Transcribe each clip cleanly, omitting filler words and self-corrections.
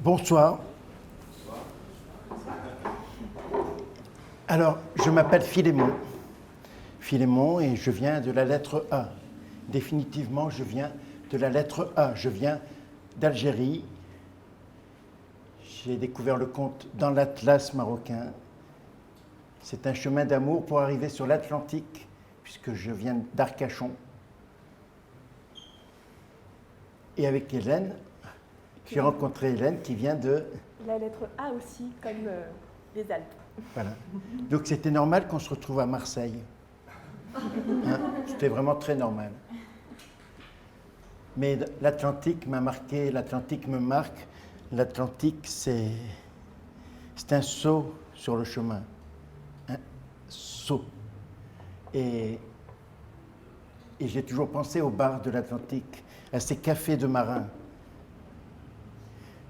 Bonsoir. Alors, je m'appelle Philémon. Philémon et je viens de la lettre A. Définitivement, je viens de la lettre A. Je viens d'Algérie. J'ai découvert le conte dans l'Atlas marocain. C'est un chemin d'amour pour arriver sur l'Atlantique, puisque je viens d'Arcachon. Et avec Hélène, j'ai rencontré Hélène qui vient de... La lettre A aussi, comme les Alpes. Voilà. Donc c'était normal qu'on se retrouve à Marseille. Hein? C'était vraiment très normal. Mais l'Atlantique m'a marqué, l'Atlantique me marque. L'Atlantique, c'est un saut sur le chemin. Un saut. Et j'ai toujours pensé aux bars de l'Atlantique, à ces cafés de marins.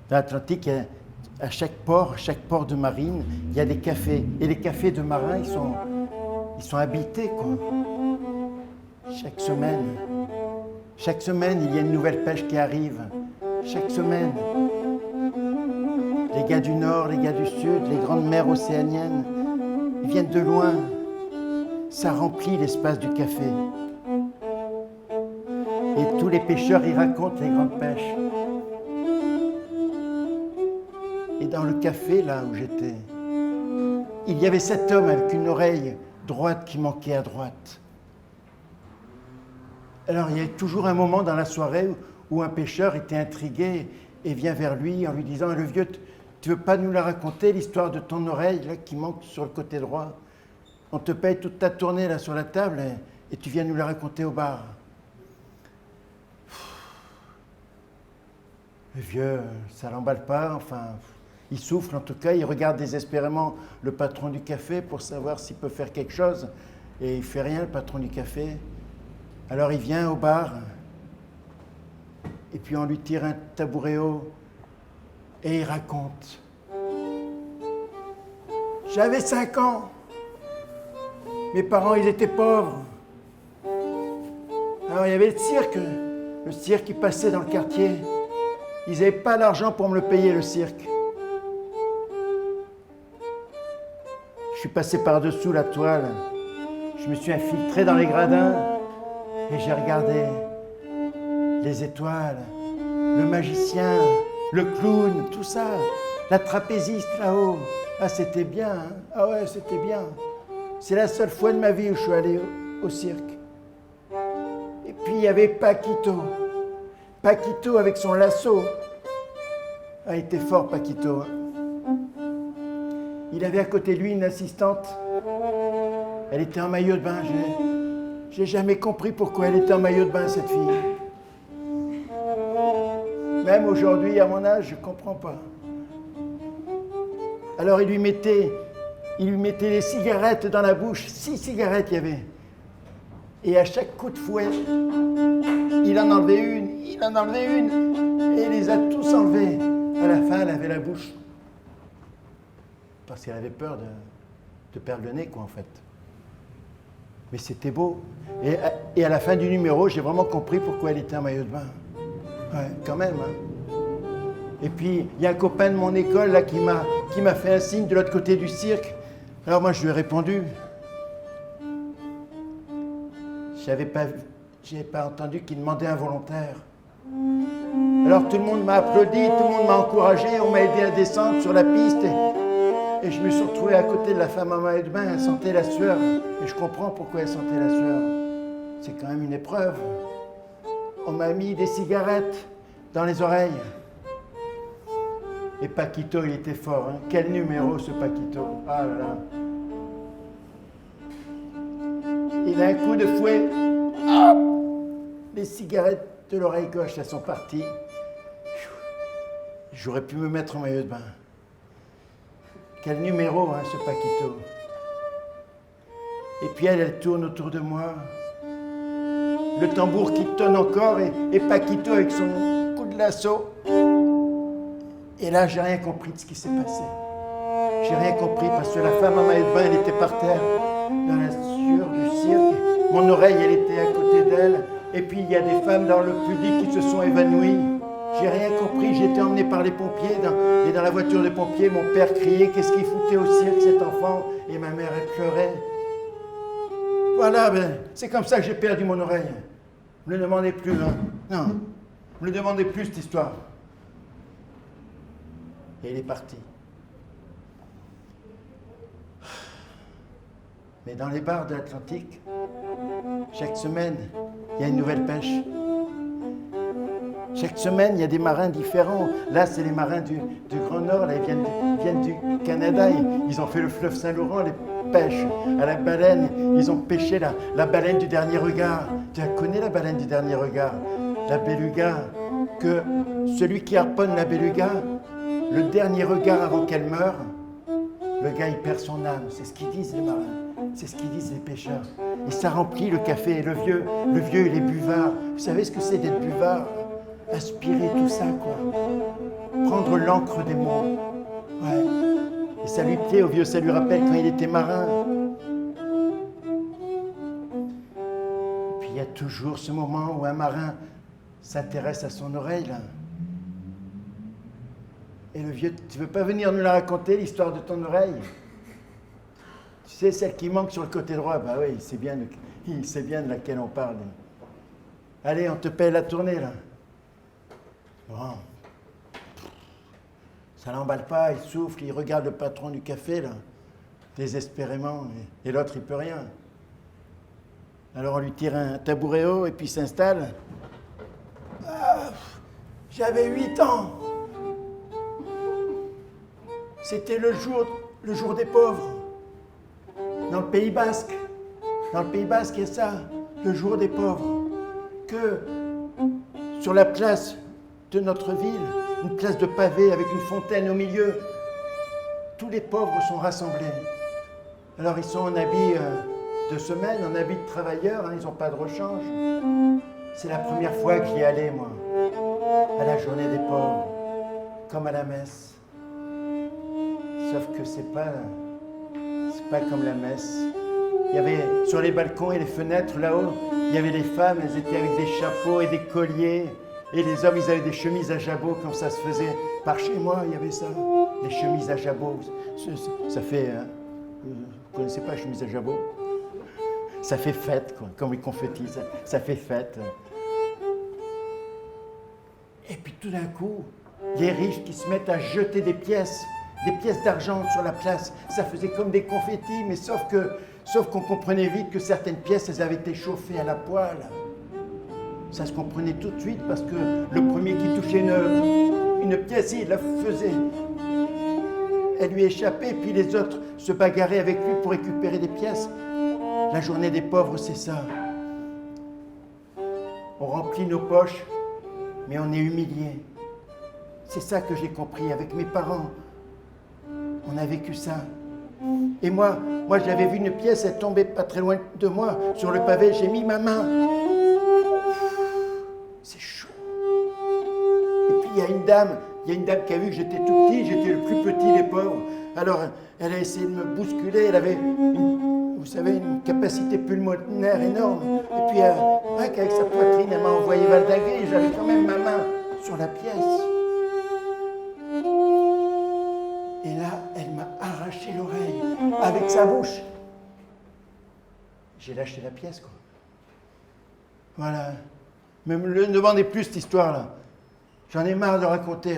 Dans l'Atlantique, à chaque port de marine, il y a des cafés. Et les cafés de marins, ils sont habités, quoi. Chaque semaine, il y a une nouvelle pêche qui arrive. Chaque semaine. Les gars du Nord, les gars du Sud, les grandes mers océaniennes, ils viennent de loin. Ça remplit l'espace du café. Et tous les pêcheurs y racontent les grandes pêches. Et dans le café, là où j'étais, il y avait cet homme avec une oreille droite qui manquait à droite. Alors il y a toujours un moment dans la soirée où un pêcheur était intrigué et vient vers lui en lui disant « Le vieux, tu veux pas nous la raconter, l'histoire de ton oreille là, qui manque sur le côté droit? On te paye toute ta tournée là sur la table et tu viens nous la raconter au bar. » Le vieux, ça l'emballe pas, enfin, il souffle en tout cas, il regarde désespérément le patron du café pour savoir s'il peut faire quelque chose. Et il fait rien, le patron du café. Alors il vient au bar, et puis on lui tire un tabouret haut, et il raconte. J'avais 5 ans, mes parents ils étaient pauvres. Alors il y avait le cirque qui passait dans le quartier. Ils n'avaient pas l'argent pour me le payer, le cirque. Je suis passé par-dessous la toile, je me suis infiltré dans les gradins et j'ai regardé les étoiles, le magicien, le clown, tout ça, la trapéziste là-haut. Ah, c'était bien, hein? Ah ouais, c'était bien. C'est la seule fois de ma vie où je suis allé au cirque. Et puis il y avait Paquito. Paquito avec son lasso. Ah, il était fort, Paquito. Il avait à côté de lui une assistante. Elle était en maillot de bain. J'ai jamais compris pourquoi elle était en maillot de bain, cette fille. Même aujourd'hui, à mon âge, je ne comprends pas. Alors il lui mettait les cigarettes dans la bouche. 6 cigarettes il y avait. Et à chaque coup de fouet, il en enlevait une, et il les a tous enlevés. À la fin, elle avait la bouche. Parce qu'elle avait peur de perdre le nez, quoi, en fait. Mais c'était beau. Et à la fin du numéro, j'ai vraiment compris pourquoi elle était en maillot de bain. Ouais, quand même, hein. Et puis, il y a un copain de mon école, là, qui m'a fait un signe de l'autre côté du cirque. Alors moi, je lui ai répondu. J'avais pas entendu qu'il demandait un volontaire. Alors tout le monde m'a applaudi, tout le monde m'a encouragé, on m'a aidé à descendre sur la piste et je me suis retrouvé à côté de la femme en maillot de bain, elle sentait la sueur. Et je comprends pourquoi elle sentait la sueur. C'est quand même une épreuve. On m'a mis des cigarettes dans les oreilles. Et Paquito, il était fort, hein. Quel numéro ce Paquito. Ah là là. Et d'un coup de fouet, hop, les cigarettes de l'oreille gauche, elles sont parties. J'aurais pu me mettre en maillot de bain. Quel numéro, hein, ce Paquito. Et puis elle tourne autour de moi. Le tambour qui tonne encore et Paquito avec son coup de lasso. Et là, j'ai rien compris de ce qui s'est passé. J'ai rien compris parce que la femme en maillot de bain, elle était par terre, dans la sueur du cirque. Mon oreille, elle était à côté d'elle. Et puis, il y a des femmes dans le public qui se sont évanouies. J'ai rien compris, j'ai été emmené par les pompiers et dans la voiture des pompiers, mon père criait qu'est-ce qu'il foutait au cirque cet enfant et ma mère elle pleurait. Voilà, c'est comme ça que j'ai perdu mon oreille. Ne me le demandez plus, hein. Non, ne me le demandez plus cette histoire. Et il est parti. Mais dans les bars de l'Atlantique, chaque semaine, il y a une nouvelle pêche. Chaque semaine, il y a des marins différents. Là, c'est les marins du Grand Nord. Là, ils viennent du Canada. Ils ont fait le fleuve Saint-Laurent, les pêches à la baleine. Ils ont pêché la baleine du dernier regard. Tu la connais, la baleine du dernier regard? La beluga. Que celui qui harponne la beluga, le dernier regard avant qu'elle meure, le gars, il perd son âme. C'est ce qu'ils disent, les marins. C'est ce qu'ils disent, les pêcheurs. Et ça remplit le café. Et le vieux, il est buvard. Vous savez ce que c'est d'être buvard? Aspirer tout ça, quoi. Prendre l'encre des mots. Ouais. Et ça lui plaît au vieux, ça lui rappelle quand il était marin. Et puis il y a toujours ce moment où un marin s'intéresse à son oreille, là. Et le vieux, tu veux pas venir nous la raconter, l'histoire de ton oreille? Tu sais, celle qui manque sur le côté droit, bah oui, il sait bien de laquelle on parle. Allez, on te paie la tournée, là. Bon. Ça l'emballe pas, il souffle, il regarde le patron du café, là, désespérément, et l'autre, il peut rien. Alors on lui tire un tabouret haut et puis il s'installe. Ah, j'avais 8 ans. C'était le jour des pauvres. Dans le Pays Basque. Dans le Pays Basque, il y a ça, le jour des pauvres. Que sur la place de notre ville, une place de pavé avec une fontaine au milieu, tous les pauvres sont rassemblés. Alors ils sont en habit de semaine, en habit de travailleurs, hein, ils n'ont pas de rechange. C'est la première fois que j'y allais, moi, à la journée des pauvres, comme à la messe. Sauf que c'est pas comme la messe. Il y avait sur les balcons et les fenêtres là-haut, il y avait les femmes, elles étaient avec des chapeaux et des colliers. Et les hommes, ils avaient des chemises à jabot, comme ça se faisait. Par chez moi, il y avait ça, les chemises à jabot. Ça fait... vous ne connaissez pas, chemise à jabot? Ça fait fête, quoi, comme les confettis, ça fait fête. Et puis tout d'un coup, les riches qui se mettent à jeter des pièces d'argent sur la place. Ça faisait comme des confettis, mais sauf qu'on comprenait vite que certaines pièces, elles avaient été chauffées à la poêle. Ça se comprenait tout de suite parce que le premier qui touchait une pièce, il la faisait. Elle lui échappait, puis les autres se bagarraient avec lui pour récupérer des pièces. La journée des pauvres, c'est ça. On remplit nos poches, mais on est humilié. C'est ça que j'ai compris avec mes parents. On a vécu ça. Et moi j'avais vu une pièce, elle tombait pas très loin de moi. Sur le pavé, j'ai mis ma main. C'est chaud. Et puis il y a une dame qui a vu que j'étais tout petit, j'étais le plus petit des pauvres. Alors elle a essayé de me bousculer, elle avait une capacité pulmonaire énorme. Et puis avec sa poitrine, elle m'a envoyé valdinguer et j'avais quand même ma main sur la pièce. Et là, elle m'a arraché l'oreille avec sa bouche. J'ai lâché la pièce, quoi. Voilà. Mais ne me demandez plus cette histoire-là. J'en ai marre de raconter.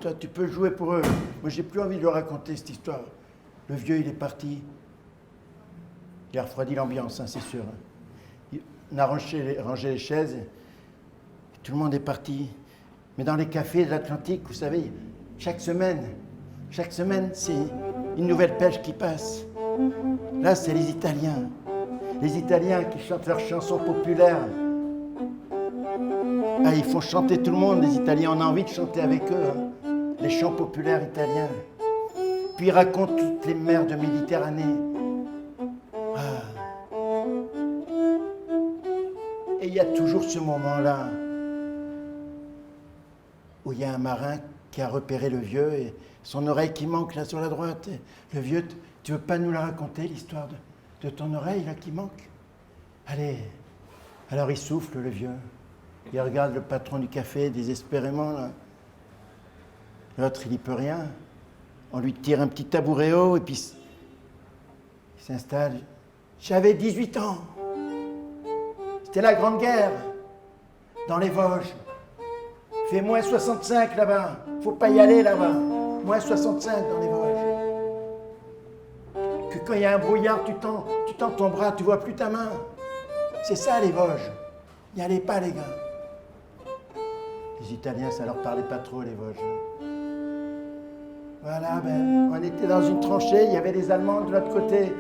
Toi, tu peux jouer pour eux. Moi, j'ai plus envie de leur raconter cette histoire. Le vieux, il est parti. Il a refroidi l'ambiance, hein, c'est sûr. On a rangé les chaises. Et tout le monde est parti. Mais dans les cafés de l'Atlantique, vous savez, chaque semaine, c'est une nouvelle pêche qui passe. Là, c'est les Italiens. Les Italiens qui chantent leurs chansons populaires. Ah, ils font chanter tout le monde, les Italiens. On a envie de chanter avec eux, hein. Les chants populaires italiens. Puis ils racontent toutes les mers de Méditerranée. Ah. Et il y a toujours ce moment-là où il y a un marin qui a repéré le vieux et son oreille qui manque là sur la droite. Et le vieux, tu veux pas nous la raconter, l'histoire de ton oreille là qui manque? Allez. Alors il souffle, le vieux. Il regarde le patron du café désespérément, là. L'autre, il n'y peut rien. On lui tire un petit tabouret haut et puis il s'installe. J'avais 18 ans. C'était la Grande Guerre, dans les Vosges. Il fait moins 65 là-bas. Faut pas y aller là-bas. Moins 65 dans les Vosges. Que quand il y a un brouillard, tu tends ton bras, tu vois plus ta main. C'est ça les Vosges. N'y allez pas les gars. Les Italiens, ça leur parlait pas trop les Vosges. Voilà, on était dans une tranchée, il y avait les Allemands de l'autre côté.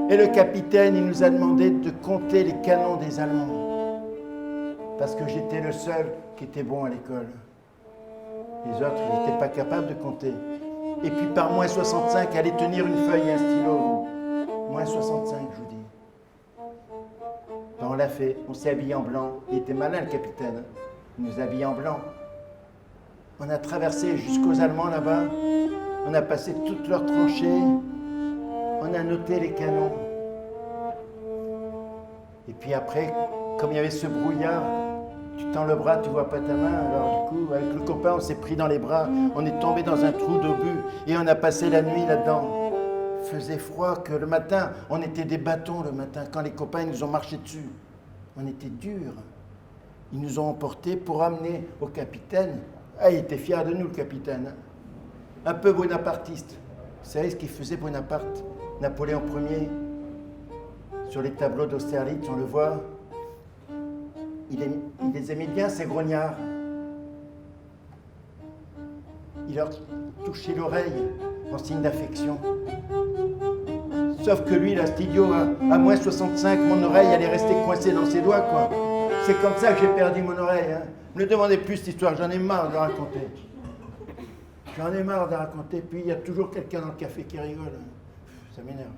Et le capitaine, il nous a demandé de compter les canons des Allemands. Parce que j'étais le seul qui était bon à l'école. Les autres, ils n'étaient pas capables de compter. Et puis par moins 65, aller tenir une feuille et un stylo. Moins 65, je vous dis. On l'a fait, on s'est habillé en blanc. Il était malin, le capitaine. Il nous a habillés en blanc. On a traversé jusqu'aux Allemands là-bas. On a passé toutes leurs tranchées. On a noté les canons. Et puis après, comme il y avait ce brouillard, tu tends le bras, tu vois pas ta main. Alors du coup, avec le copain, on s'est pris dans les bras. On est tombé dans un trou d'obus et on a passé la nuit là-dedans. Il faisait froid que le matin, on était des bâtons le matin. Quand les copains nous ont marché dessus, on était durs. Ils nous ont emportés pour amener au capitaine. Ah, il était fier de nous, le capitaine. Un peu bonapartiste. Vous savez ce qu'il faisait, Bonaparte? Napoléon Ier. Sur les tableaux d'Austerlitz, on le voit. Il les aimait bien, ces grognards. Il leur touchait l'oreille en signe d'affection. Sauf que lui, là, cet idiot, à moins 65, mon oreille, elle est restée coincée dans ses doigts, quoi. C'est comme ça que j'ai perdu mon oreille. Hein. Ne me demandez plus cette histoire, j'en ai marre de la raconter. J'en ai marre de la raconter, puis il y a toujours quelqu'un dans le café qui rigole. Ça m'énerve.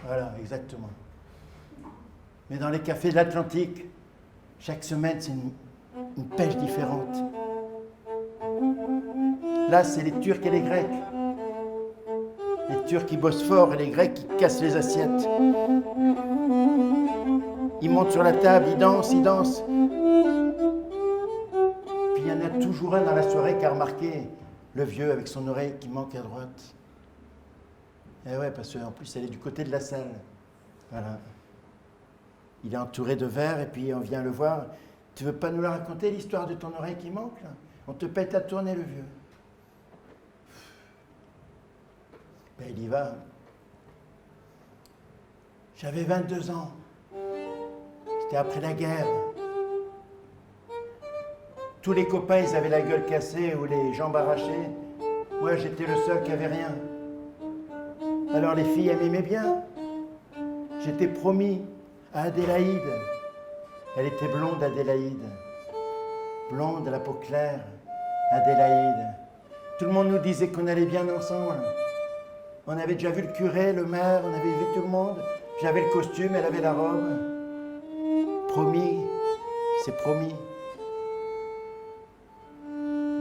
Voilà, exactement. Mais dans les cafés de l'Atlantique, chaque semaine, c'est une pêche différente. Là, c'est les Turcs et les Grecs. Les Turcs qui bossent fort et les Grecs qui cassent les assiettes. Ils montent sur la table, ils dansent, ils dansent. Puis il y en a toujours un dans la soirée qui a remarqué le vieux avec son oreille qui manque à droite. Eh ouais, parce qu'en plus, elle est du côté de la salle. Voilà. Il est entouré de verres et puis on vient le voir. Tu veux pas nous la raconter, l'histoire de ton oreille qui manque là? On te pète à tourner, le vieux. Ben, il y va. J'avais 22 ans. C'était après la guerre. Tous les copains, ils avaient la gueule cassée ou les jambes arrachées. Moi, j'étais le seul qui avait rien. Alors les filles, elles m'aimaient bien. J'étais promis à Adélaïde. Elle était blonde, Adélaïde. Blonde, à la peau claire, Adélaïde. Tout le monde nous disait qu'on allait bien ensemble. On avait déjà vu le curé, le maire, on avait vu tout le monde. J'avais le costume, elle avait la robe. Promis, c'est promis.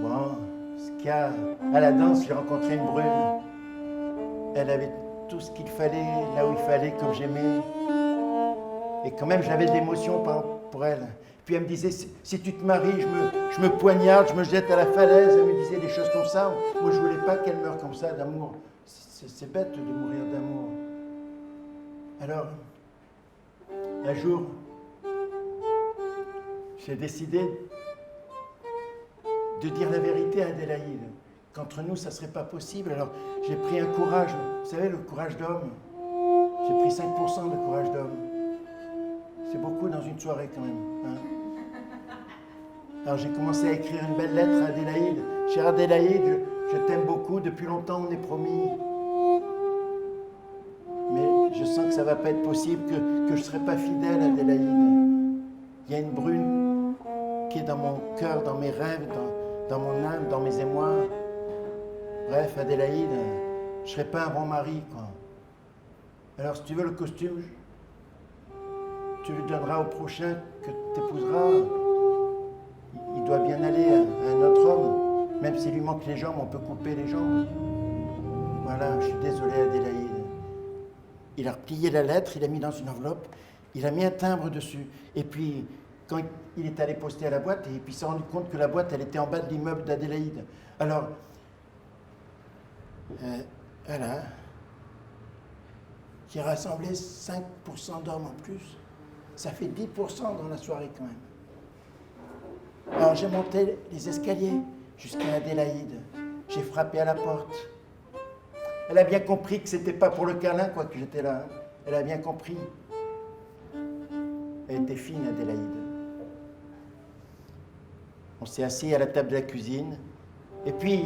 Bon, ce qu'il y a à la danse, j'ai rencontré une brune. Elle avait tout ce qu'il fallait, là où il fallait, comme j'aimais. Et quand même, j'avais de l'émotion pour elle. Puis elle me disait, si tu te maries, je me poignarde, je me jette à la falaise. Elle me disait des choses comme ça. Moi, je voulais pas qu'elle meure comme ça, d'amour. C'est bête de mourir d'amour. Alors, un jour, j'ai décidé de dire la vérité à Adélaïde, qu'entre nous, ça ne serait pas possible. Alors, j'ai pris un courage, vous savez, le courage d'homme. J'ai pris 5% de courage d'homme. C'est beaucoup dans une soirée quand même. Hein. Alors, j'ai commencé à écrire une belle lettre à Adélaïde. Chère Adélaïde, je t'aime beaucoup, depuis longtemps on est promis. Mais je sens que ça ne va pas être possible, que je ne serai pas fidèle à Adélaïde. Il y a une brune qui est dans mon cœur, dans mes rêves, dans mon âme, dans mes émois. Bref, Adélaïde, je ne serai pas un bon mari, quoi. Alors, si tu veux le costume, tu le donneras au prochain que tu épouseras. Il doit bien aller à un autre homme. Même s'il lui manque les jambes, on peut couper les jambes. Voilà, je suis désolé, Adélaïde. Il a replié la lettre, il l'a mis dans une enveloppe, il a mis un timbre dessus. Et puis, quand il est allé poster à la boîte, et puis il s'est rendu compte que la boîte, elle était en bas de l'immeuble d'Adélaïde. Alors, voilà, j'ai rassemblé 5% d'hommes en plus. Ça fait 10% dans la soirée quand même. Alors j'ai monté les escaliers jusqu'à Adélaïde. J'ai frappé à la porte. Elle a bien compris que c'était pas pour le câlin, quoi, que j'étais là. Elle a bien compris. Elle était fine, Adélaïde. On s'est assis à la table de la cuisine. Et puis,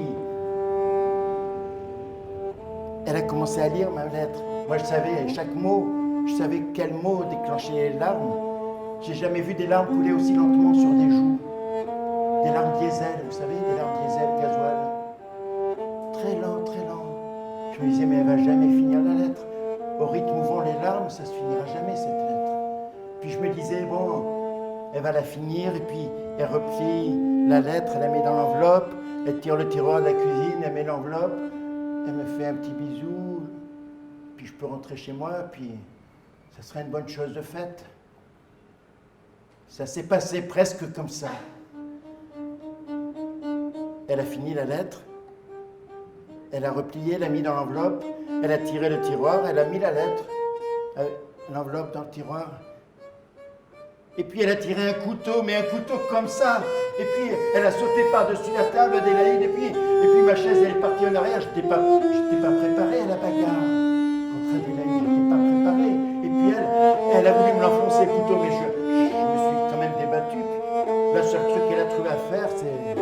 elle a commencé à lire ma lettre. Moi, je savais chaque mot. Je savais quel mot déclenchait les larmes. J'ai jamais vu des larmes couler aussi lentement sur des joues. Des larmes diesel, vous savez, des larmes diesel, gasoil. Très lent, très lent. Je me disais, mais elle va jamais finir la lettre. Au rythme où vont les larmes, ça se finira jamais, cette lettre. Puis je me disais, bon, elle va la finir, et puis elle replie la lettre, elle la met dans l'enveloppe, elle tire le tiroir de la cuisine, elle met l'enveloppe, elle me fait un petit bisou, puis je peux rentrer chez moi, puis ça serait une bonne chose de faite. Ça s'est passé presque comme ça. Elle a fini la lettre, elle a replié, elle a mis dans l'enveloppe, elle a tiré le tiroir, elle a mis la lettre, l'enveloppe dans le tiroir. Et puis elle a tiré un couteau, mais un couteau comme ça. Et puis elle a sauté par-dessus la table d'Adélaïde, et puis ma chaise elle est partie en arrière. J'étais pas préparé à la bagarre contre Adélaïde, j'étais pas préparé. Et puis elle a voulu me l'enfoncer le couteau, mais je me suis quand même débattu. Le seul truc qu'elle a trouvé à faire, c'est...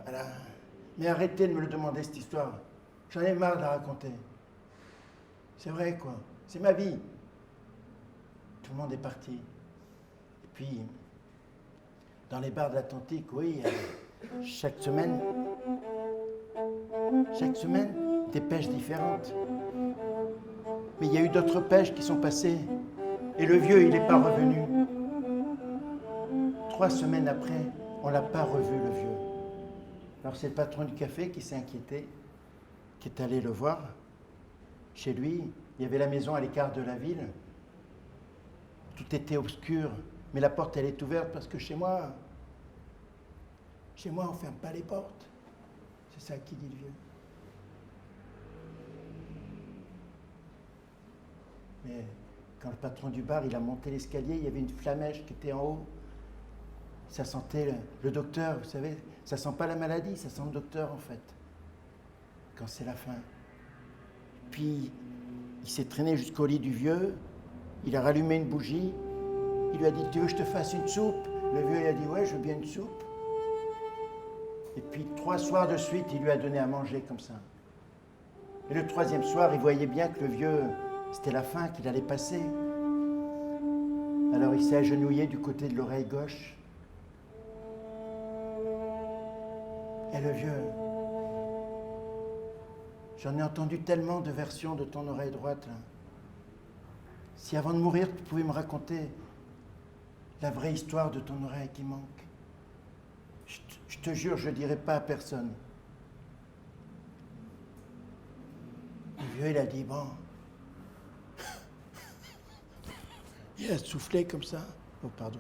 Voilà. Mais arrêtez de me le demander, cette histoire. J'en ai marre de la raconter. C'est vrai, quoi. C'est ma vie. Tout le monde est parti. Et puis, dans les bars de l'Atlantique, oui, chaque semaine, des pêches différentes. Mais il y a eu d'autres pêches qui sont passées. Et le vieux, il n'est pas revenu. 3 semaines après, on ne l'a pas revu, le vieux. Alors c'est le patron du café qui s'est inquiété, qui est allé le voir. Chez lui, il y avait la maison à l'écart de la ville. Tout était obscur, mais la porte, elle est ouverte parce que chez moi, on ne ferme pas les portes. C'est ça qui dit le vieux. Mais quand le patron du bar, il a monté l'escalier, il y avait une flamèche qui était en haut. Ça sentait le docteur, vous savez, ça sent pas la maladie, ça sent le docteur en fait, quand c'est la fin. Puis, il s'est traîné jusqu'au lit du vieux, il a rallumé une bougie, il lui a dit « Tu veux que je te fasse une soupe ?» Le vieux, il a dit « Ouais, je veux bien une soupe. » Et puis, 3 soirs de suite, il lui a donné à manger comme ça. Et le 3e soir, il voyait bien que le vieux, c'était la fin, qu'il allait passer. Alors, il s'est agenouillé du côté de l'oreille gauche. Et le vieux, j'en ai entendu tellement de versions de ton oreille droite, là. Si avant de mourir, tu pouvais me raconter la vraie histoire de ton oreille qui manque, je te jure, je ne dirai pas à personne. Le vieux, il a dit, bon, il a soufflé comme ça. Oh, pardon.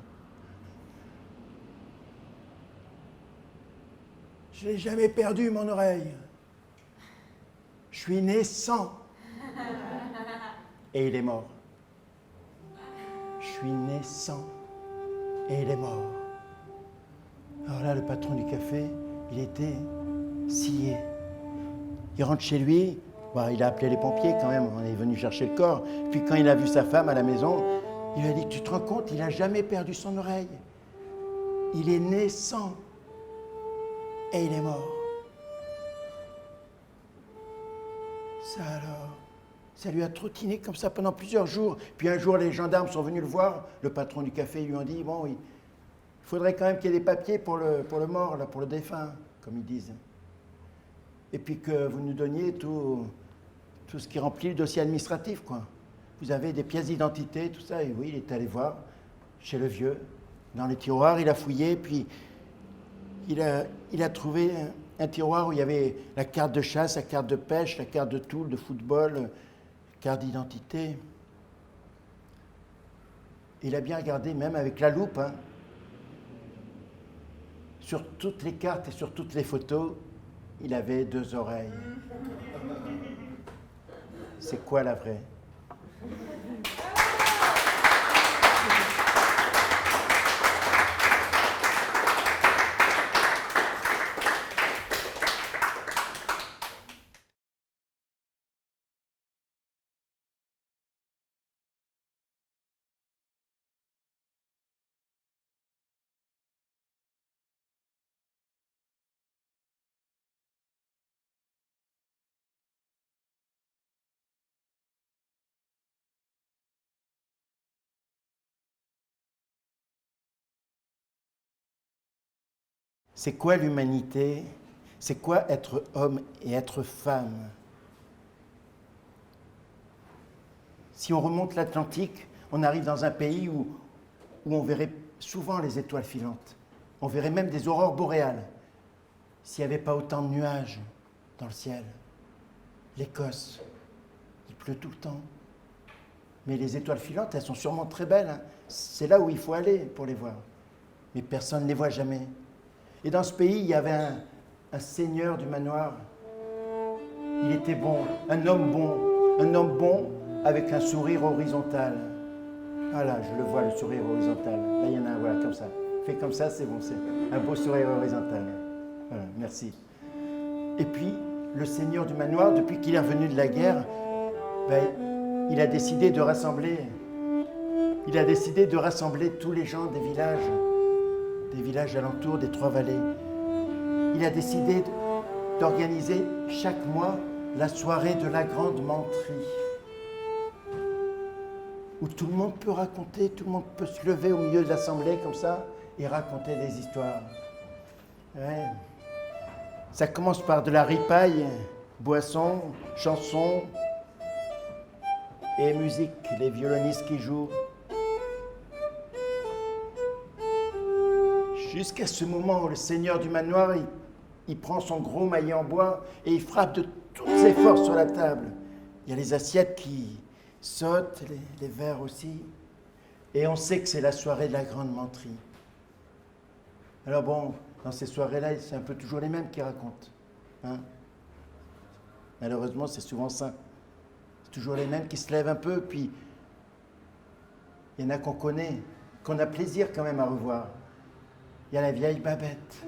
Je n'ai jamais perdu mon oreille. Je suis né sans. Et il est mort. Je suis né sans. Et il est mort. Alors là, le patron du café, il était scié. Il rentre chez lui, il a appelé les pompiers quand même, on est venu chercher le corps. Puis quand il a vu sa femme à la maison, il lui a dit, tu te rends compte, il n'a jamais perdu son oreille. Il est né sans. Et il est mort. Ça alors, ça lui a trottiné comme ça pendant plusieurs jours. Puis un jour, les gendarmes sont venus le voir. Le patron du café lui ont dit, bon, il faudrait quand même qu'il y ait des papiers pour le mort, là, pour le défunt, comme ils disent. Et puis que vous nous donniez tout ce qui remplit le dossier administratif, quoi. Vous avez des pièces d'identité, tout ça. Et oui, il est allé voir chez le vieux, dans les tiroirs, il a fouillé, puis il a trouvé un tiroir où il y avait la carte de chasse, la carte de pêche, la carte de Toul, de football, carte d'identité. Il a bien regardé, même avec la loupe, hein. Sur toutes les cartes et sur toutes les photos, il avait 2 oreilles. C'est quoi la vraie? C'est quoi l'humanité? C'est quoi être homme et être femme? Si on remonte l'Atlantique, on arrive dans un pays où on verrait souvent les étoiles filantes. On verrait même des aurores boréales. S'il n'y avait pas autant de nuages dans le ciel. L'Écosse, il pleut tout le temps. Mais les étoiles filantes, elles sont sûrement très belles, hein. C'est là où il faut aller pour les voir. Mais personne ne les voit jamais. Et dans ce pays, il y avait un seigneur du manoir. Il était bon, un homme bon avec un sourire horizontal. Ah là, je le vois, le sourire horizontal. Là, il y en a un, voilà, comme ça. Fait comme ça, c'est bon, c'est un beau sourire horizontal. Voilà, merci. Et puis, le seigneur du manoir, depuis qu'il est revenu de la guerre, il a décidé de rassembler tous les gens des villages alentours des 3 vallées. Il a décidé d'organiser chaque mois la soirée de la grande menterie, où tout le monde peut raconter, tout le monde peut se lever au milieu de l'assemblée comme ça et raconter des histoires. Ouais. Ça commence par de la ripaille, boissons, chansons et musique, les violonistes qui jouent. Jusqu'à ce moment où le seigneur du manoir, il prend son gros maillet en bois et il frappe de toutes ses forces sur la table. Il y a les assiettes qui sautent, les verres aussi. Et on sait que c'est la soirée de la grande menterie. Alors bon, dans ces soirées-là, c'est un peu toujours les mêmes qui racontent. Hein? Malheureusement, c'est souvent ça. C'est toujours les mêmes qui se lèvent un peu, puis il y en a qu'on connaît, qu'on a plaisir quand même à revoir. Il y a la vieille Babette.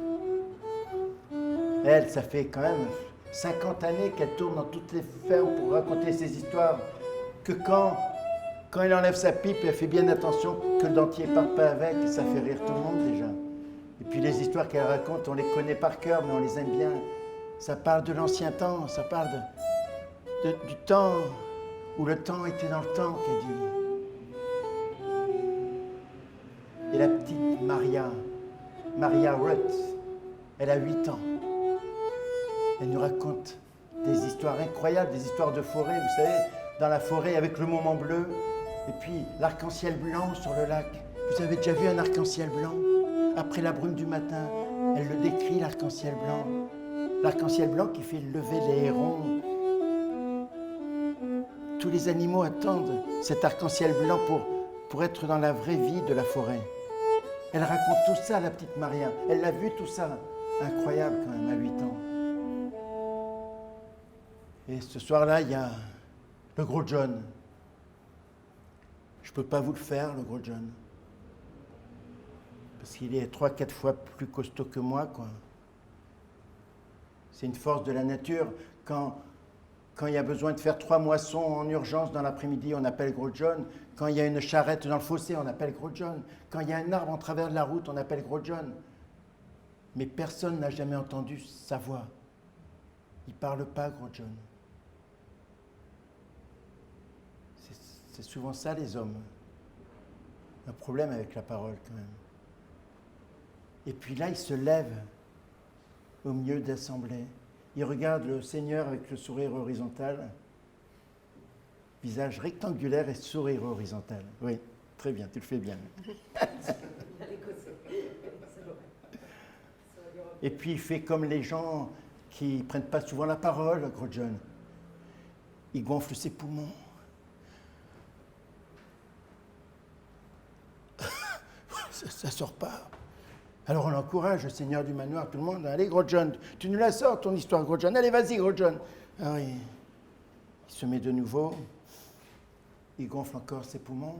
Elle, ça fait quand même 50 années qu'elle tourne dans toutes les fermes pour raconter ses histoires. Que quand elle enlève sa pipe, elle fait bien attention que le dentier ne parte pas avec, ça fait rire tout le monde déjà. Et puis les histoires qu'elle raconte, on les connaît par cœur, mais on les aime bien. Ça parle de l'ancien temps, ça parle du temps où le temps était dans le temps, qu'elle dit. Et la petite Maria Ruth, elle a 8 ans. Elle nous raconte des histoires incroyables, des histoires de forêt, vous savez, dans la forêt avec le moment bleu, et puis l'arc-en-ciel blanc sur le lac. Vous avez déjà vu un arc-en-ciel blanc? Après la brume du matin, elle le décrit, l'arc-en-ciel blanc. L'arc-en-ciel blanc qui fait lever les hérons. Tous les animaux attendent cet arc-en-ciel blanc pour être dans la vraie vie de la forêt. Elle raconte tout ça, la petite Maria. Elle l'a vu tout ça. Incroyable quand même, à 8 ans. Et ce soir-là, il y a le gros John. Je ne peux pas vous le faire, le gros John. Parce qu'il est 3-4 fois plus costaud que moi, quoi. C'est une force de la nature. Quand il y a besoin de faire 3 moissons en urgence dans l'après-midi, on appelle Gros John. Quand il y a une charrette dans le fossé, on appelle Gros John. Quand il y a un arbre en travers de la route, on appelle Gros John. Mais personne n'a jamais entendu sa voix. Il ne parle pas, Gros John. C'est souvent ça, les hommes. Un problème avec la parole, quand même. Et puis là, il se lève au milieu de l'assemblée. Il regarde le Seigneur avec le sourire horizontal, visage rectangulaire et sourire horizontal. Oui, très bien, tu le fais bien. Et puis il fait comme les gens qui ne prennent pas souvent la parole, Gros John. Il gonfle ses poumons. ça sort pas. Alors on encourage le seigneur du manoir, tout le monde. Allez, gros John, tu nous la sors, ton histoire, gros John. Allez, vas-y, gros John. Alors il se met de nouveau. Il gonfle encore ses poumons.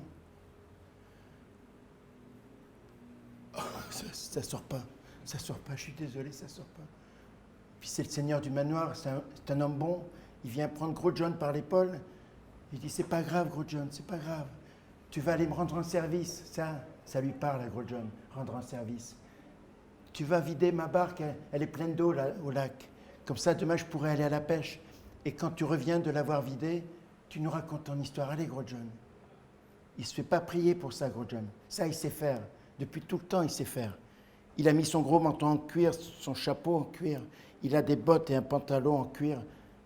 Oh, ça sort pas. Ça sort pas, je suis désolé, ça sort pas. Puis c'est le seigneur du manoir, c'est un homme bon. Il vient prendre gros John par l'épaule. Il dit, c'est pas grave, gros John, c'est pas grave. Tu vas aller me rendre un service. Ça lui parle à gros John, rendre un service. Tu vas vider ma barque, elle est pleine d'eau là, au lac. Comme ça, demain, je pourrai aller à la pêche. Et quand tu reviens de l'avoir vidée, tu nous racontes ton histoire. Allez, gros John. Il ne se fait pas prier pour ça, gros John. Ça, il sait faire. Depuis tout le temps, il sait faire. Il a mis son gros manteau en cuir, son chapeau en cuir. Il a des bottes et un pantalon en cuir.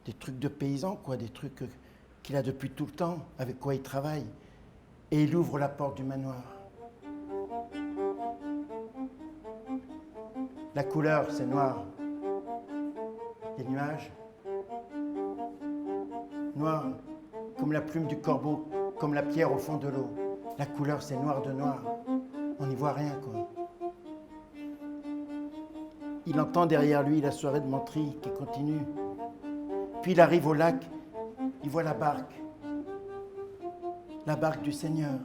Des trucs de paysan, quoi. Des trucs qu'il a depuis tout le temps, avec quoi il travaille. Et il ouvre la porte du manoir. La couleur, c'est noir. Les nuages, noir, comme la plume du corbeau, comme la pierre au fond de l'eau. La couleur, c'est noir de noir. On n'y voit rien, quoi. Il entend derrière lui la soirée de menterie qui continue. Puis il arrive au lac, il voit la barque du Seigneur.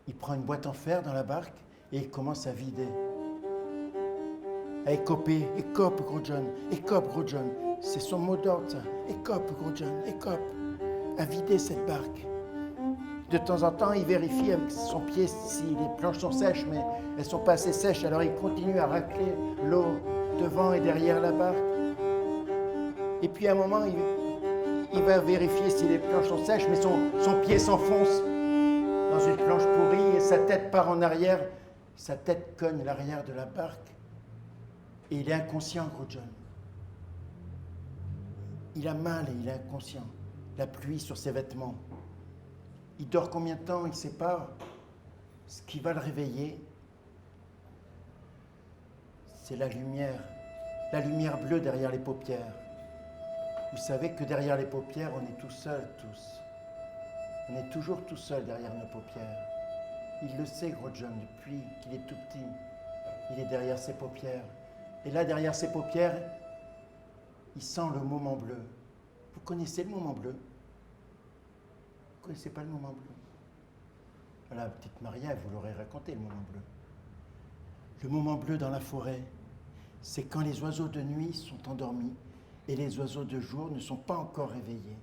Il prend une boîte en fer dans la barque et il commence à vider. À écoper, écope, gros John, écope, gros John. C'est son mot d'ordre, ça. Écope, gros John, écope. À vider cette barque. De temps en temps, il vérifie avec son pied si les planches sont sèches, mais elles ne sont pas assez sèches. Alors il continue à racler l'eau devant et derrière la barque. Et puis à un moment, il va vérifier si les planches sont sèches, mais son pied s'enfonce dans une planche pourrie et sa tête part en arrière. Sa tête cogne l'arrière de la barque. Et il est inconscient, gros John. Il a mal et il est inconscient. La pluie sur ses vêtements. Il dort combien de temps? Il ne sait pas. Ce qui va le réveiller, c'est la lumière bleue derrière les paupières. Vous savez que derrière les paupières, on est tout seuls, tous. On est toujours tout seul derrière nos paupières. Il le sait, gros John, depuis qu'il est tout petit. Il est derrière ses paupières. Et là, derrière ses paupières, il sent le moment bleu. Vous connaissez le moment bleu? Vous ne connaissez pas le moment bleu? Voilà, petite Maria, vous l'aurez raconté, le moment bleu. Le moment bleu dans la forêt, c'est quand les oiseaux de nuit sont endormis et les oiseaux de jour ne sont pas encore réveillés.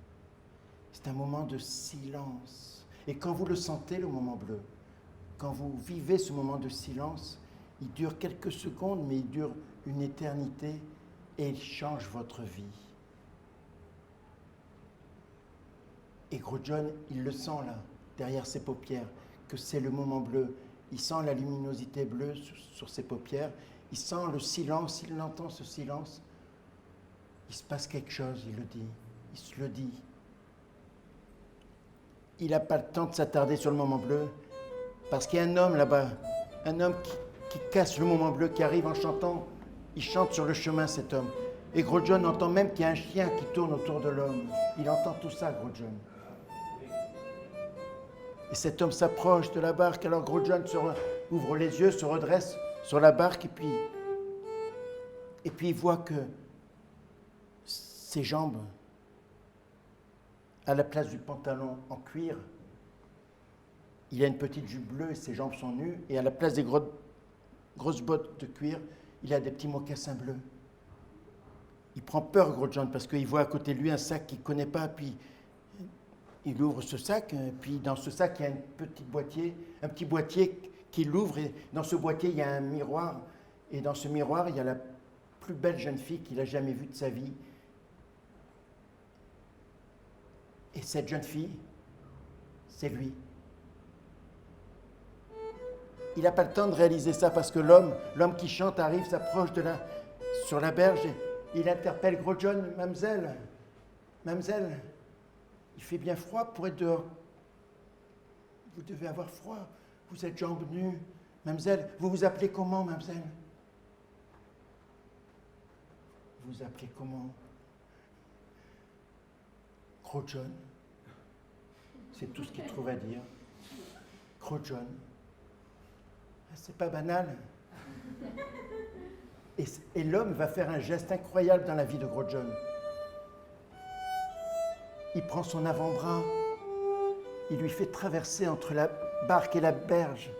C'est un moment de silence. Et quand vous le sentez, le moment bleu, quand vous vivez ce moment de silence, il dure quelques secondes, mais il dure une éternité et il change votre vie. Et gros John, il le sent là, derrière ses paupières, que c'est le moment bleu. Il sent la luminosité bleue sur ses paupières. Il sent le silence, il entend ce silence. Il se passe quelque chose, il le dit. Il se le dit. Il n'a pas le temps de s'attarder sur le moment bleu, parce qu'il y a un homme là-bas, un homme qui casse le moment bleu, qui arrive en chantant. Il chante sur le chemin, cet homme. Et gros John entend même qu'il y a un chien qui tourne autour de l'homme. Il entend tout ça, gros John. Et cet homme s'approche de la barque. Alors gros John ouvre les yeux, se redresse sur la barque, et puis il voit que ses jambes, à la place du pantalon en cuir, il a une petite jupe bleue et ses jambes sont nues. Et à la place des grosses bottes de cuir, il a des petits mocassins bleus. Il prend peur, gros John, parce qu'il voit à côté de lui un sac qu'il ne connaît pas. Puis il ouvre ce sac, puis dans ce sac, il y a un petit boîtier qu'il ouvre. Et dans ce boîtier, il y a un miroir. Et dans ce miroir, il y a la plus belle jeune fille qu'il a jamais vue de sa vie. Et cette jeune fille, c'est lui. Il n'a pas le temps de réaliser ça parce que l'homme qui chante arrive, s'approche sur la berge et il interpelle gros John, Mademoiselle, il fait bien froid pour être dehors. Vous devez avoir froid, vous êtes jambes nues. Mademoiselle, vous vous appelez comment, mademoiselle? Vous vous appelez comment? Gros John. C'est tout ce qu'il trouve à dire. Gros John. C'est pas banal. Et l'homme va faire un geste incroyable dans la vie de Gros John. Il prend son avant-bras, il lui fait traverser entre la barque et la berge.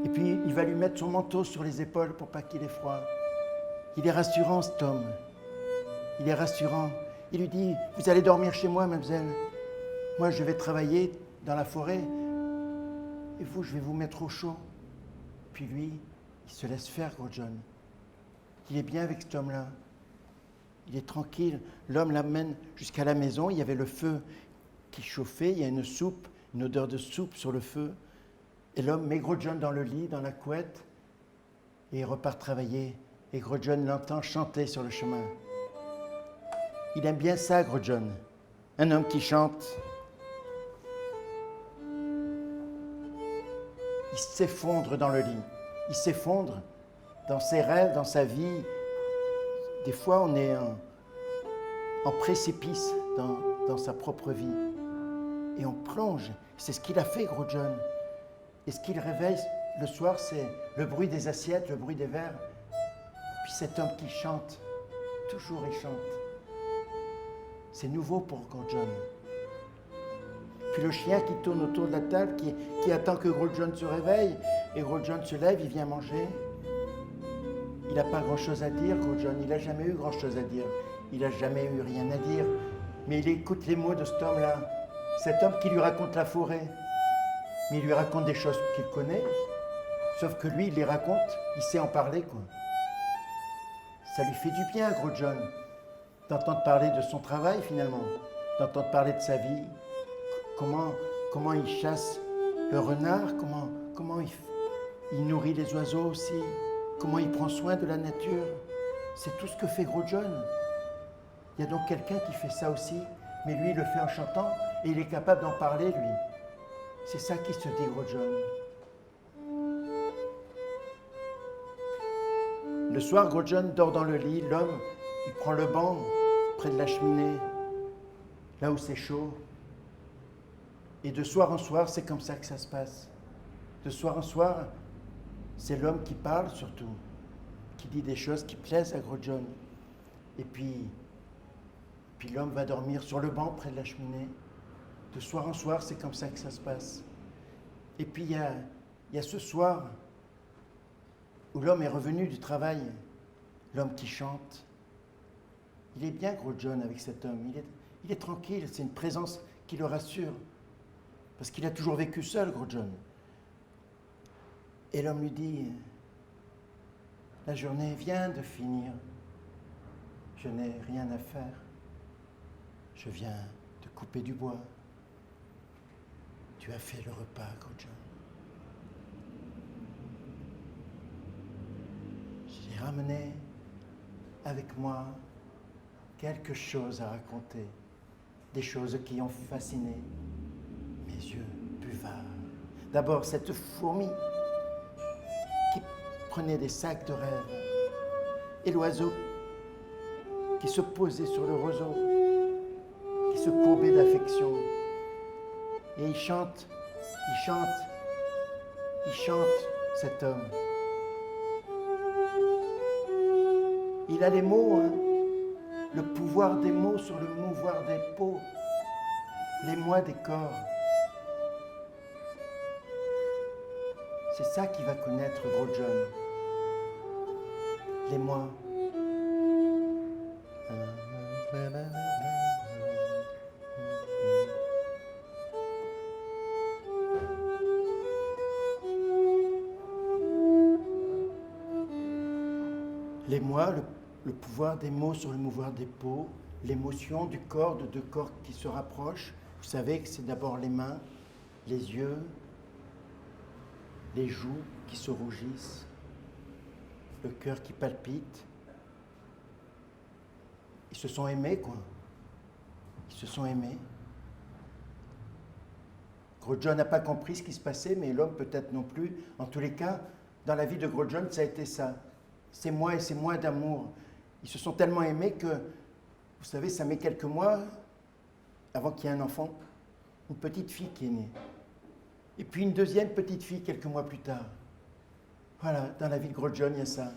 Et puis il va lui mettre son manteau sur les épaules pour pas qu'il ait froid. Il est rassurant, cet homme. Il est rassurant. Il lui dit, vous allez dormir chez moi, mademoiselle. Moi, je vais travailler dans la forêt. Et vous, je vais vous mettre au chaud. Puis lui, il se laisse faire, Gros John. Il est bien avec cet homme-là. Il est tranquille. L'homme l'amène jusqu'à la maison. Il y avait le feu qui chauffait. Il y a une soupe, une odeur de soupe sur le feu. Et l'homme met Gros John dans le lit, dans la couette. Et il repart travailler. Et Gros John l'entend chanter sur le chemin. Il aime bien ça, Gros John. Un homme qui chante. Il s'effondre dans le lit. Il s'effondre dans ses rêves, dans sa vie. Des fois, on est en précipice dans sa propre vie. Et on plonge. C'est ce qu'il a fait, Gros John. Et ce qu'il réveille le soir, c'est le bruit des assiettes, le bruit des verres. Puis cet homme qui chante. Toujours il chante. C'est nouveau pour Gros John. Puis le chien qui tourne autour de la table, qui attend que Gros John se réveille. Et Gros John se lève, il vient manger. Il n'a pas grand-chose à dire, Gros John. Il n'a jamais eu grand-chose à dire. Il n'a jamais eu rien à dire. Mais il écoute les mots de cet homme-là. Cet homme qui lui raconte la forêt. Mais il lui raconte des choses qu'il connaît. Sauf que lui, il les raconte, il sait en parler, quoi. Ça lui fait du bien, Gros John, d'entendre parler de son travail, finalement. D'entendre parler de sa vie. Comment il chasse le renard, comment il nourrit les oiseaux aussi, comment il prend soin de la nature. C'est tout ce que fait Gros John. Il y a donc quelqu'un qui fait ça aussi, mais lui, il le fait en chantant et il est capable d'en parler, lui. C'est ça qui se dit, Gros John. Le soir, Gros John dort dans le lit. L'homme, il prend le banc près de la cheminée, là où c'est chaud. Et de soir en soir, c'est comme ça que ça se passe. De soir en soir, c'est l'homme qui parle surtout, qui dit des choses qui plaisent à Gros John. Et puis l'homme va dormir sur le banc près de la cheminée. De soir en soir, c'est comme ça que ça se passe. Et puis il y a ce soir où l'homme est revenu du travail, l'homme qui chante. Il est bien, Gros John, avec cet homme. Il est tranquille, c'est une présence qui le rassure. Parce qu'il a toujours vécu seul, Gros John. Et l'homme lui dit, la journée vient de finir. Je n'ai rien à faire. Je viens de couper du bois. Tu as fait le repas, Gros John. J'ai ramené avec moi quelque chose à raconter. Des choses qui ont fasciné mes yeux buvards. D'abord, cette fourmi qui prenait des sacs de rêve et l'oiseau qui se posait sur le roseau, qui se courbait d'affection. Et il chante, cet homme. Il a les mots, hein, le pouvoir des mots sur le mouvoir des peaux, l'émoi des corps. C'est ça qu'il va connaître, Gros John. L'émoi. L'émoi, le pouvoir des mots sur le mouvoir des peaux, l'émotion du corps, de deux corps qui se rapprochent. Vous savez que c'est d'abord les mains, les yeux, les joues qui se rougissent, le cœur qui palpite. Ils se sont aimés, quoi. Ils se sont aimés. Gros John n'a pas compris ce qui se passait, mais l'homme peut-être non plus. En tous les cas, dans la vie de Gros John, ça a été ça. C'est moi et c'est moi d'amour. Ils se sont tellement aimés que, vous savez, ça met quelques mois avant qu'il y ait un enfant. une petite fille qui est née. Et puis une deuxième petite fille quelques mois plus tard. Voilà, dans la vie de Gros John, il y a ça.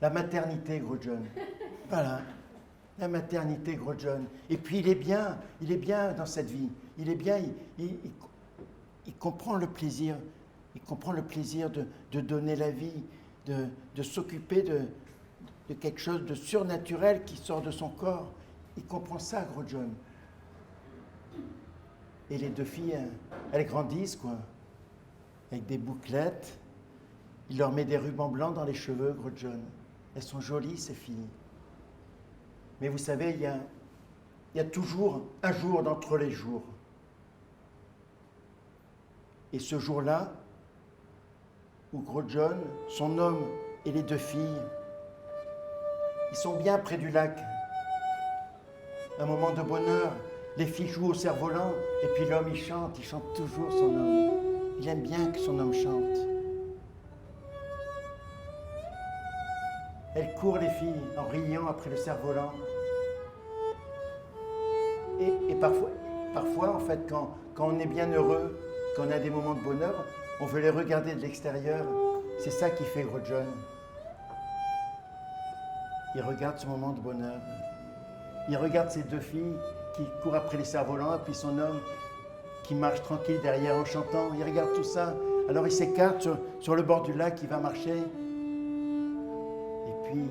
La maternité, Gros John. Voilà, la maternité, Gros John. Et puis il est bien dans cette vie. Il est bien, il comprend le plaisir. Il comprend le plaisir de donner la vie, de s'occuper de quelque chose de surnaturel qui sort de son corps. Il comprend ça, Gros John. Et les deux filles, elles grandissent, quoi. Avec des bouclettes. Il leur met des rubans blancs dans les cheveux, Gros John. Elles sont jolies, ces filles. Mais vous savez, il y a toujours un jour d'entre les jours. Et ce jour-là, où Gros John, son homme et les deux filles, ils sont bien près du lac. Un moment de bonheur. Les filles jouent au cerf-volant, et puis l'homme, il chante toujours son homme. Il aime bien que son homme chante. Elles courent, les filles, en riant après le cerf-volant. Et parfois, en fait, quand on est bien heureux, quand on a des moments de bonheur, on veut les regarder de l'extérieur. C'est ça qui fait Gros John. Il regarde ce moment de bonheur. Il regarde ces deux filles qui courent après les cerfs-volants, et puis son homme qui marche tranquille derrière en chantant. Il regarde tout ça. Alors il s'écarte sur le bord du lac, il va marcher. Et puis,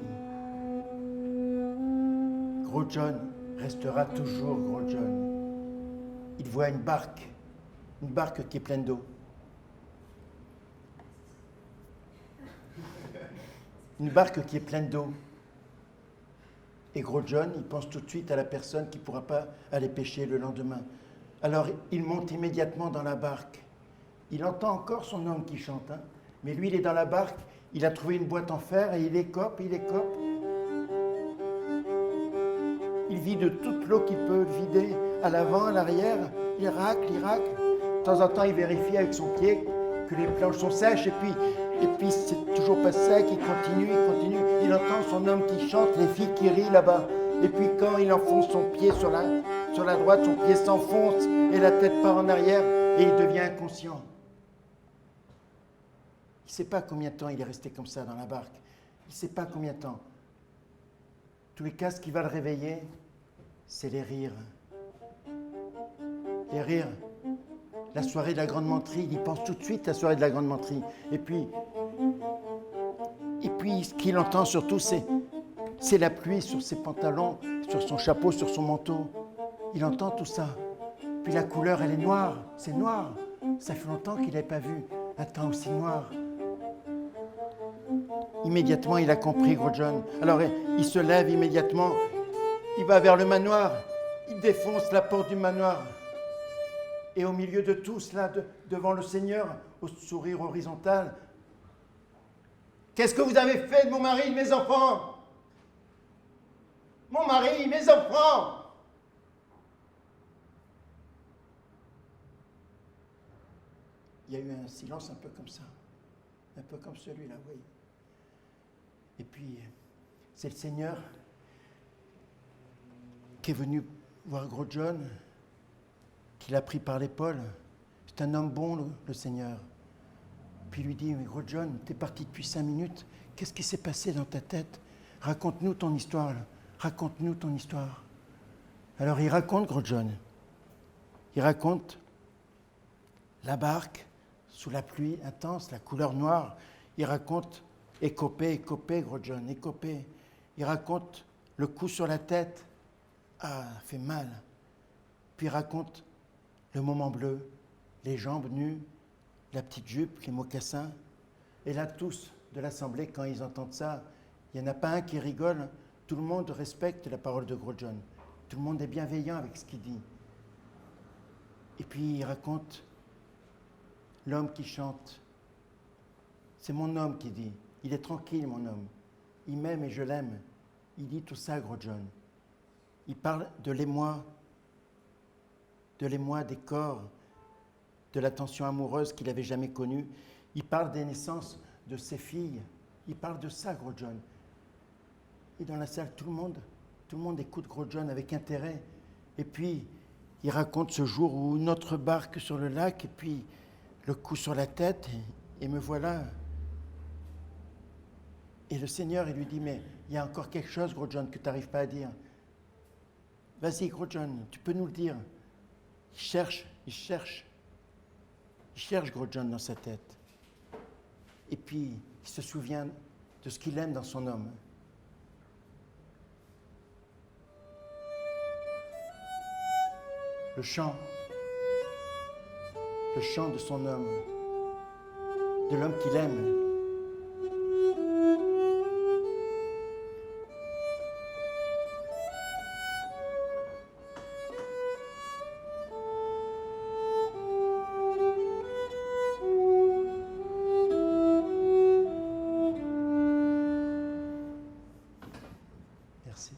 Gros John restera toujours Gros John. Il voit une barque qui est pleine d'eau. Une barque qui est pleine d'eau. Et Gros John, il pense tout de suite à la personne qui ne pourra pas aller pêcher le lendemain. Alors, il monte immédiatement dans la barque. Il entend encore son homme qui chante, hein. Mais lui, il est dans la barque, il a trouvé une boîte en fer et il écope. Il vide toute l'eau qu'il peut vider, à l'avant, à l'arrière. Il racle. De temps en temps, il vérifie avec son pied que les planches sont sèches, et puis c'est toujours pas sec, il continue. Il entend son homme qui chante, les filles qui rient là-bas. Et puis quand il enfonce son pied sur la droite, son pied s'enfonce et la tête part en arrière et il devient inconscient. Il ne sait pas combien de temps il est resté comme ça dans la barque. Il ne sait pas combien de temps. En tous les cas, ce qui va le réveiller, c'est les rires. Les rires. La soirée de la Grande Menterie, il y pense tout de suite à la soirée de la Grande Menterie. Et puis ce qu'il entend surtout, c'est la pluie sur ses pantalons, sur son chapeau, sur son manteau. Il entend tout ça. Puis la couleur, elle est noire. C'est noir. Ça fait longtemps qu'il n'avait pas vu un temps aussi noir. Immédiatement, il a compris, Gros John. Alors, il se lève immédiatement. Il va vers le manoir. Il défonce la porte du manoir. Et au milieu de tout cela, devant le Seigneur, au sourire horizontal, « Qu'est-ce que vous avez fait de mon mari et de mes enfants? Mon mari, mes enfants !» Il y a eu un silence un peu comme ça, un peu comme celui-là, oui. Et puis, c'est le Seigneur qui est venu voir Gros John, qui l'a pris par l'épaule. C'est un homme bon, le Seigneur. Puis il lui dit, « Mais Gros John, t'es parti depuis 5 minutes. Qu'est-ce qui s'est passé dans ta tête? Raconte-nous ton histoire. Là. Raconte-nous ton histoire. » Alors il raconte, Gros John. Il raconte la barque sous la pluie intense, la couleur noire. Il raconte écopé, Gros John, écopé. Il raconte le coup sur la tête. Ah, ça fait mal. Puis il raconte le moment bleu, les jambes nues, la petite jupe, les mocassins. Et là, tous de l'Assemblée, quand ils entendent ça, il n'y en a pas un qui rigole. Tout le monde respecte la parole de Gros John. Tout le monde est bienveillant avec ce qu'il dit. Et puis il raconte l'homme qui chante. C'est mon homme qui dit. Il est tranquille, mon homme. Il m'aime et je l'aime. Il dit tout ça, Gros John. Il parle de l'émoi, des corps, de l'attention amoureuse qu'il n'avait jamais connue. Il parle des naissances de ses filles. Il parle de ça, Gros John. Et dans la salle, tout le monde écoute Gros John avec intérêt. Et puis, il raconte ce jour où une autre barque sur le lac, et puis le coup sur la tête, et me voilà. Et le Seigneur, il lui dit, mais il y a encore quelque chose, gros John, que tu n'arrives pas à dire. Vas-y, gros John, tu peux nous le dire. Il cherche, gros John, dans sa tête. Et puis, il se souvient de ce qu'il aime dans son homme. Le chant de son homme, de l'homme qu'il aime. Merci.